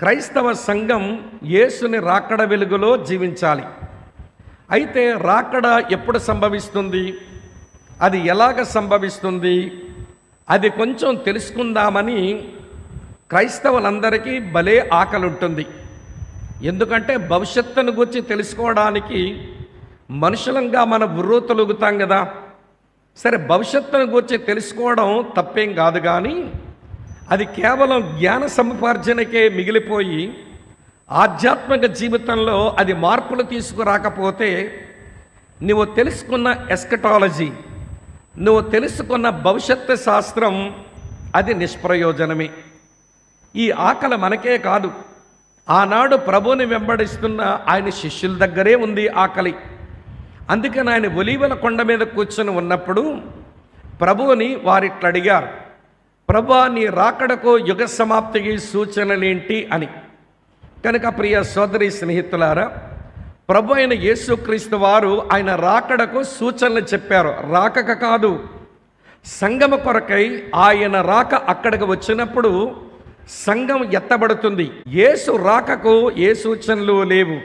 క్రైస్తవ సంఘం యేసుని రాకడ వెలుగులో జీవించాలి. అయితే రాకడ ఎప్పుడు సంభవిస్తుంది, అది ఎలాగ సంభవిస్తుంది, అది కొంచెం తెలుసుకుందామని క్రైస్తవులందరికీ భలే ఆకలి ఉంటుంది. ఎందుకంటే భవిష్యత్తును గురించి తెలుసుకోవడానికి మనుషులంగా మన బుర్ర తొలుగుతాం కదా. సరే, భవిష్యత్తును గురించి తెలుసుకోవడం తప్పేం కాదు, కానీ అది కేవలం జ్ఞాన సముపార్జనకే మిగిలిపోయి ఆధ్యాత్మిక జీవితంలో అది మార్పులు తీసుకురాకపోతే నువ్వు తెలుసుకున్న ఎస్కటాలజీ, నువ్వు తెలుసుకున్న భవిష్యత్తు శాస్త్రం అది నిష్ప్రయోజనమే. ఈ ఆకలి మనకే కాదు, ఆనాడు ప్రభువుని వెంబడిస్తున్న ఆయన శిష్యుల దగ్గరే ఉంది ఆకలి. అందుకని ఆయన ఒలీవల కొండ మీద కూర్చొని ఉన్నప్పుడు ప్రభువుని వారిట్లు అడిగారు, ప్రభువా, నీ రాకడకు యుగ సమాప్తికి సూచనలేంటి అని. కనుక ప్రియ సోదరి స్నేహితులారా, ప్రభు అయిన యేసుక్రీస్తు వారు ఆయన రాకడకు సూచనలు చెప్పారు. రాకక కాదు, సంఘము కొరకై ఆయన రాక అక్కడికి వచ్చినప్పుడు సంఘం ఎత్తబడుతుంది. యేసు రాకకు ఏ సూచనలు లేవు,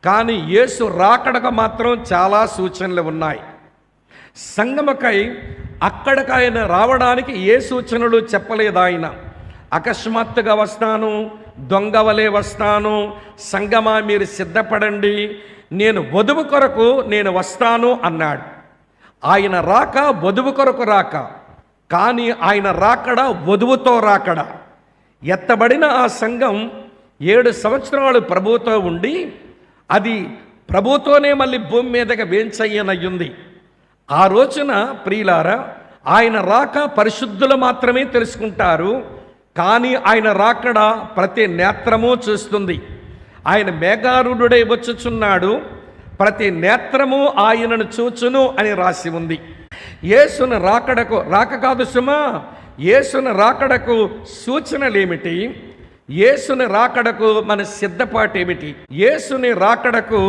కానీ యేసు రాకడకు మాత్రం చాలా సూచనలు ఉన్నాయి. సంఘముకై అక్కడికి ఆయన రావడానికి ఏ సూచనలు చెప్పలేదు. ఆయన అకస్మాత్తుగా వస్తాను, దొంగవలే వస్తాను, సంగమా మీరు సిద్ధపడండి, నేను వధువు కొరకు నేను వస్తాను అన్నాడు. ఆయన రాక వధువు కొరకు రాక, కానీ ఆయన రాకడ వధువుతో రాకడ. ఎత్తబడిన ఆ సంఘం 7 సంవత్సరాలు ప్రభువుతో ఉండి అది ప్రభుతోనే మళ్ళీ భూమి మీదకి వేంచయ్యనయ్యింది. ఆ రోజున ప్రియులారా, ఆయన రాక పరిశుద్ధులు మాత్రమే తెలుసుకుంటారు, కానీ ఆయన రాకడ ప్రతి నేత్రము చూస్తుంది. ఆయన మేఘారూఢుడై వచ్చుచున్నాడు, ప్రతి నేత్రము ఆయనను చూచును అని రాసి ఉంది. యేసుని రాకడకు రాక కాదు సుమా, యేసుని రాకడకు సూచనలేమిటి, యేసుని రాకడకు మన సిద్ధపాటు ఏమిటి? యేసుని రాకడకు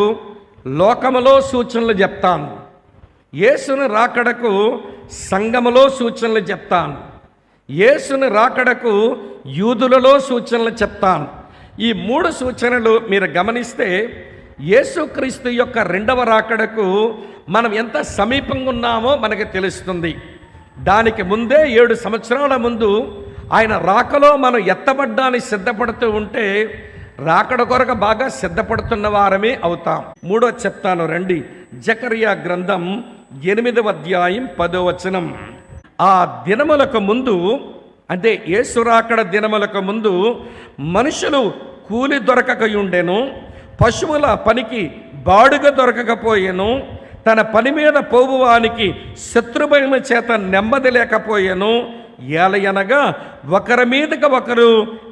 లోకములో సూచనలు చెప్తాను, యేసుని రాకడకు సంఘములో సూచనలు చెప్తాను, యేసుని రాకడకు యూదులలో సూచనలు చెప్తాను. ఈ 3 సూచనలు మీరు గమనిస్తే యేసుక్రీస్తు యొక్క 2వ రాకడకు మనం ఎంత సమీపంగా ఉన్నామో మనకు తెలుస్తుంది. దానికి ముందే 7 సంవత్సరాల ముందు ఆయన రాకలో మనం ఎత్తబడ్డానికి సిద్ధపడుతూ ఉంటే రాకడ కొరకు బాగా సిద్ధపడుతున్న వారమే అవుతాం. 3వ చెప్తాను రండి. జకరియా గ్రంథం 8వ అధ్యాయం 10వ వచనం. ఆ దినములకు ముందు, అంటే యేసు రాకడ దినములకు ముందు, మనుషులు కూలి దొరకకయుండెను, పశువుల పనికి బాడుగ దొరకకపోయెను, తన పని మీద పోవువానికి శత్రుభయము చేత నెమ్మది లేకపోయెను, ఏలయనగా ఒకరి మీదకి ఒకరు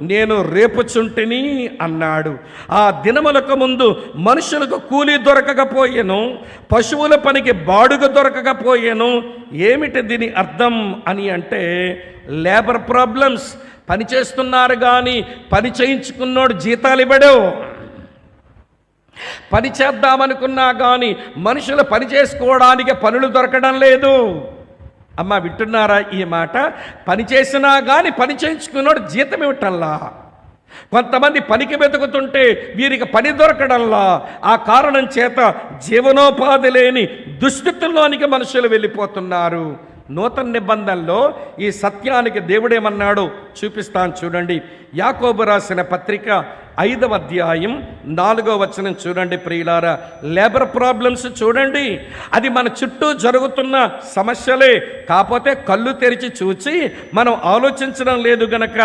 నేను రేపుచుంటిని అన్నాడు. ఆ దినములకు ముందు మనుషులకు కూలి దొరకకపోయెను, పశువుల పనికి బాడుగ దొరకకపోయెను. ఏమిటి దీని అర్థం అని అంటే, లేబర్ ప్రాబ్లమ్స్. పని చేస్తున్నారు కానీ పని చేయించుకున్నోడు జీతాలు ఇవ్వడు. పని చేద్దామనుకున్నా కానీ మనుషులు పని చేసుకోవడానికి పనులు దొరకడం లేదు. అమ్మ, వింటున్నారా ఈ మాట? పని చేసినా కానీ పని చేయించుకున్నాడు జీతం ఇవ్వటంలా. కొంతమంది పనికి వెతుకుతుంటే వీరికి పని దొరకడంలా. ఆ కారణం చేత జీవనోపాధి లేని దుస్థితుల్లోనికి మనుషులు వెళ్ళిపోతున్నారు. నూతన నిబంధనలో ఈ సత్యానికి దేవుడేమన్నాడో చూపిస్తాను చూడండి. యాకోబు రాసిన పత్రిక 5వ అధ్యాయం 4వ వచనం చూడండి ప్రియులారా. లేబర్ ప్రాబ్లమ్స్ చూడండి, అది మన చుట్టూ జరుగుతున్న సమస్యలే. కాకపోతే కళ్ళు తెరిచి చూచి మనం ఆలోచించడం లేదు గనక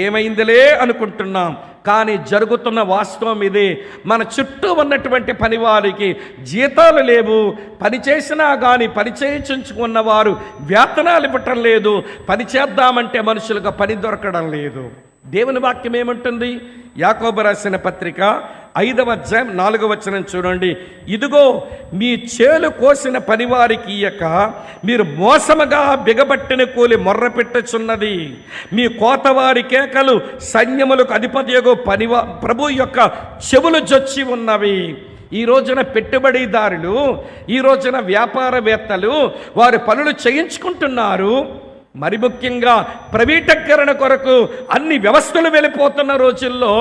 ఏమైందిలే అనుకుంటున్నాం, కానీ జరుగుతున్న వాస్తవం ఇదే. మన చుట్టూ ఉన్నటువంటి పని వారికి జీతాలు లేవు, పని చేసినా కానీ పని చేయించుకున్న వారు వేతనాలు ఇవ్వటం లేదు, పని చేద్దామంటే మనుషులకు పని దొరకడం లేదు. దేవుని వాక్యం ఏమంటుంది? యాకోబు రాసిన పత్రిక 5వ అధ్యాయం 4వ వచనం చూడండి. ఇదిగో, మీ చేలు కోసిన పనివారికి ఇయ్యక మీరు మోసముగా బిగబట్టిన కూలి మొర్ర పెట్టుచున్నది. మీ కోతవారి కేకలు సైన్యములకు అధిపతియగు ప్రభు యొక్క చెవులు జొచ్చి ఉన్నవి. ఈ రోజున పెట్టుబడిదారులు, ఈ రోజున వ్యాపారవేత్తలు వారి పనులు చేయించుకుంటున్నారు, మరి ముఖ్యంగా ప్రైవేటీకరణ కొరకు అన్ని వ్యవస్థలు వెళ్ళిపోతున్న రోజుల్లో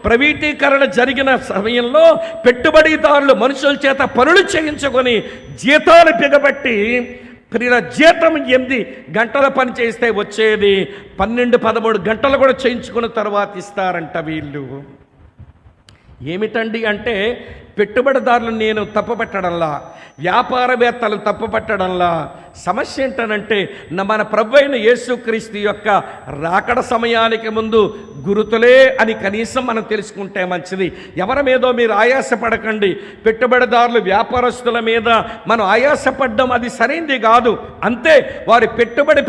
ప్రైవేటీకరణ జరిగిన సమయంలో పెట్టుబడిదారులు మనుషుల చేత పనులు చేయించుకొని జీతాలు బిగబట్టి ప్రియుల జీతం 8 గంటల పని చేస్తే వచ్చేది 12-13 గంటలు కూడా చేయించుకున్న తర్వాత ఇస్తారంట వీళ్ళు. ఏమిటండి అంటే పెట్టుబడిదారులు నేను తప్పుపట్టడంలా, వ్యాపారవేత్తలు తప్పుపట్టడంలా. సమస్య ఏంటనంటే మన ప్రభు అయిన యేసుక్రీస్తు యొక్క రాకడ సమయానికి ముందు గురుతులే అని కనీసం మనం తెలుసుకుంటే మంచిది. ఎవరి మీదో మీరు ఆయాసపడకండి. పెట్టుబడిదారులు వ్యాపారస్తుల మీద మనం ఆయాసపడ్డం అది సరైంది కాదు. అంతే, వారి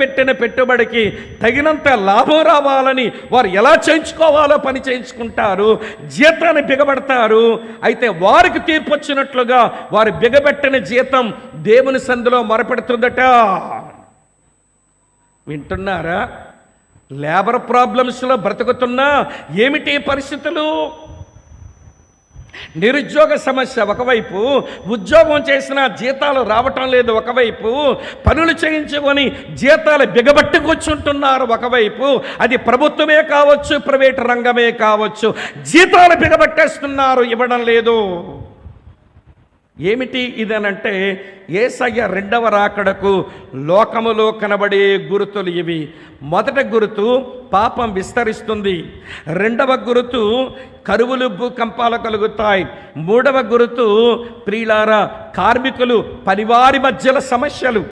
పెట్టిన పెట్టుబడికి తగినంత లాభం రావాలని వారు ఎలా చేయించుకోవాలో పని చేయించుకుంటారు, జీతాన్ని బిగబడతారు. అయితే వారికి తీర్పు వచ్చినట్లుగా వారి బిగబెట్టిన జీతం దేవుని సందులో మొరపెడుతుందట. వింటున్నారా? లేబర్ ప్రాబ్లమ్స్లో బ్రతుకుతున్నా ఏమిటి పరిస్థితులు? నిరుద్యోగ సమస్య ఒకవైపు, ఉద్యోగం చేసినా జీతాలు రావటం లేదు ఒకవైపు, పనులు చేయించుకొని జీతాలు బిగబట్టి కూర్చుంటున్నారు ఒకవైపు. అది ప్రభుత్వమే కావచ్చు, ప్రైవేట్ రంగమే కావచ్చు, జీతాలు బిగబట్టేస్తున్నారు, ఇవ్వడం లేదు. ఏమిటి ఇదనంటే యేసయ్య రెండవ రాకడకు లోకములో కనబడే గురుతులు ఇవి. మొదటి గురుతు పాపం విస్తరిస్తుంది. రెండవ గురుతు కరువులు భూకంపాలు కలుగుతాయి. మూడవ గురుతు ప్రియులారా కార్మికులు పనివారి మధ్యల సమస్యలు.